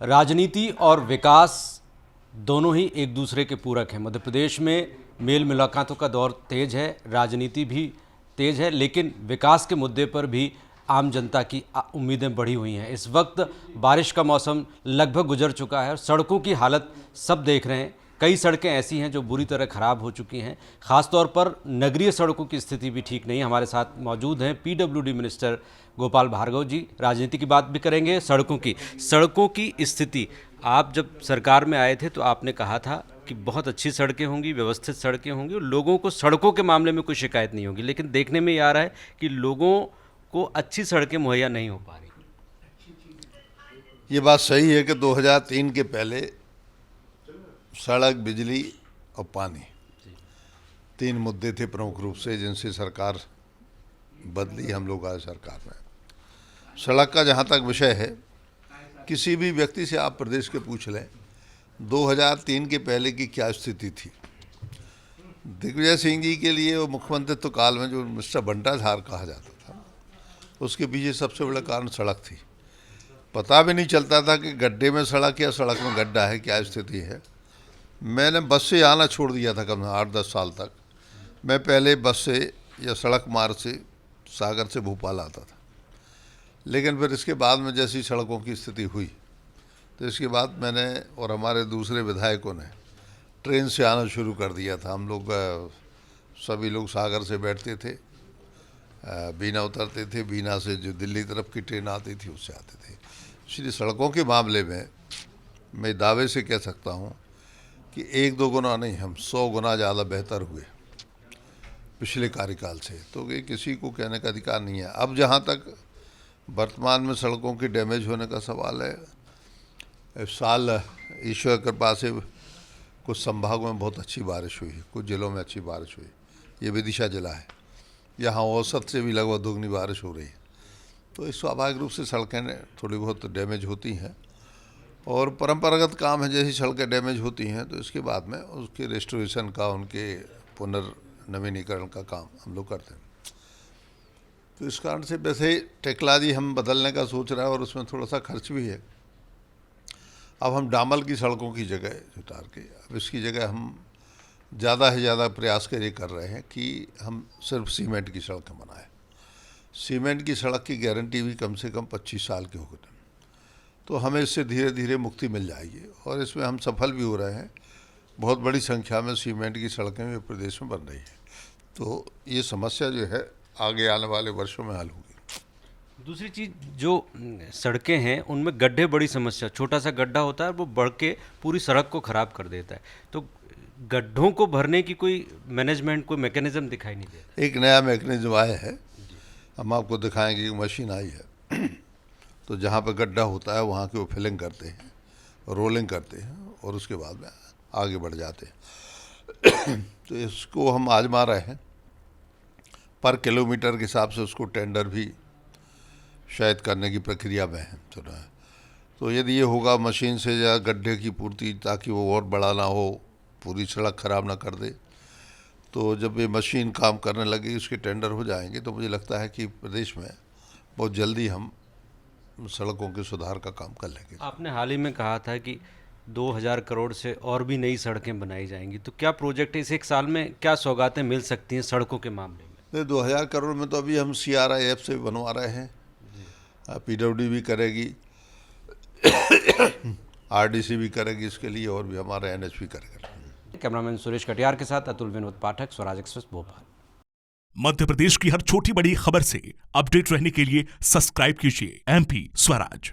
राजनीति और विकास दोनों ही एक दूसरे के पूरक हैं। मध्य प्रदेश में मेल मुलाकातों का दौर तेज है, राजनीति भी तेज है, लेकिन विकास के मुद्दे पर भी आम जनता की उम्मीदें बढ़ी हुई हैं। इस वक्त बारिश का मौसम लगभग गुजर चुका है और सड़कों की हालत सब देख रहे हैं। कई सड़कें ऐसी हैं जो बुरी तरह ख़राब हो चुकी हैं। ख़ासतौर पर नगरीय सड़कों की स्थिति भी ठीक नहीं है। हमारे साथ मौजूद हैं पीडब्ल्यूडी मिनिस्टर गोपाल भार्गव जी। राजनीति की बात भी करेंगे, सड़कों की स्थिति। आप जब सरकार में आए थे तो आपने कहा था कि बहुत अच्छी सड़कें होंगी, व्यवस्थित सड़कें होंगी और लोगों को सड़कों के मामले में कोई शिकायत नहीं होगी, लेकिन देखने में ये आ रहा है कि लोगों को अच्छी सड़कें मुहैया नहीं हो पा रही। ये बात सही है कि 2003 के पहले सड़क, बिजली और पानी, तीन मुद्दे थे प्रमुख रूप से जिनसे सरकार बदली। हम लोग आए सरकार में। सड़क का जहाँ तक विषय है, किसी भी व्यक्ति से आप प्रदेश के पूछ लें 2003 के पहले की क्या स्थिति थी। दिग्विजय सिंह जी के लिए वो मुख्यमंत्रित्व काल में जो मिस्टर बंटाधार कहा जाता था, उसके पीछे सबसे बड़ा कारण सड़क थी। पता भी नहीं चलता था कि गड्ढे में सड़क या सड़क में गड्ढा है, क्या स्थिति है। मैंने बस से आना छोड़ दिया था कम 8-10 साल तक। मैं पहले बस से या सड़क मार्ग से सागर से भोपाल आता था, लेकिन फिर इसके बाद में जैसी सड़कों की स्थिति हुई तो इसके बाद मैंने और हमारे दूसरे विधायकों ने ट्रेन से आना शुरू कर दिया था। हम लोग सभी लोग सागर से बैठते थे, बीना उतरते थे, बीना से जो दिल्ली तरफ की ट्रेन आती थी उससे आते थे। इसलिए सड़कों के मामले में मैं दावे से कह सकता हूँ कि 1-2 गुना नहीं, हम 100 गुना ज़्यादा बेहतर हुए पिछले कार्यकाल से। तो ये किसी को कहने का अधिकार नहीं है। अब जहाँ तक वर्तमान में सड़कों की डैमेज होने का सवाल है, इस साल ईश्वर कृपा से कुछ संभागों में बहुत अच्छी बारिश हुई, कुछ जिलों में अच्छी बारिश हुई। ये विदिशा जिला है, यहाँ औसत से भी लगभग दोगुनी बारिश हो रही है। तो इस स्वाभाविक रूप से सड़कें थोड़ी बहुत डैमेज होती हैं और परंपरागत काम है। जैसी सड़कें डैमेज होती हैं तो इसके बाद में उसके रेस्टोरेशन का, उनके पुनर्नवीनीकरण का काम हम लोग करते हैं। तो इस कारण से वैसे टेक्नोलॉजी हम बदलने का सोच रहे हैं और उसमें थोड़ा सा खर्च भी है। अब हम डामर की सड़कों की जगह उतार के अब इसकी जगह हम ज़्यादा से ज़्यादा प्रयास कर रहे हैं कि हम सिर्फ सीमेंट की सड़कें बनाएं। सीमेंट की सड़क की गारंटी भी कम से कम 25 साल की होगी, तो हमें इससे धीरे धीरे मुक्ति मिल जाएगी और इसमें हम सफल भी हो रहे हैं। बहुत बड़ी संख्या में सीमेंट की सड़कें भी प्रदेश में बन रही हैं। तो ये समस्या जो है आगे आने वाले वर्षों में हल होगी। दूसरी चीज़, जो सड़कें हैं उनमें गड्ढे बड़ी समस्या। छोटा सा गड्ढा होता है, वो बढ़ के पूरी सड़क को ख़राब कर देता है। तो गड्ढों को भरने की कोई मैनेजमेंट, कोई मैकेनिज्म दिखाई नहीं देता। एक नया मैकेनिज्म आया है, हम आपको दिखाएंगे। एक मशीन आई है तो जहाँ पर गड्ढा होता है वहाँ की वो फिलिंग करते हैं, रोलिंग करते हैं और उसके बाद में आगे बढ़ जाते हैं। तो इसको हम आजमा रहे हैं। पर किलोमीटर के हिसाब से उसको टेंडर भी शायद करने की प्रक्रिया में है। तो यदि ये होगा मशीन से या गड्ढे की पूर्ति, ताकि वो और बड़ा ना हो, पूरी सड़क खराब ना कर दे, तो जब ये मशीन काम करने लगी, उसके टेंडर हो जाएंगे, तो मुझे लगता है कि प्रदेश में बहुत जल्दी हम सड़कों के सुधार का काम कर लेंगे। आपने हाल ही में कहा था कि 2000 करोड़ से और भी नई सड़कें बनाई जाएंगी, तो क्या प्रोजेक्ट इस एक साल में, क्या सौगातें मिल सकती हैं सड़कों के मामले में? 2000 करोड़ में तो अभी हम CRIF से बनवा रहे हैं, PWD भी करेगी, RDC भी करेगी इसके लिए, और भी हमारा NH भी करेगा। कैमरामैन सुरेश कटियार के साथ अतुल विनोद पाठक, स्वराज एक्सप्रेस, भोपाल। मध्य प्रदेश की हर छोटी बड़ी खबर से अपडेट रहने के लिए सब्सक्राइब कीजिए MP स्वराज।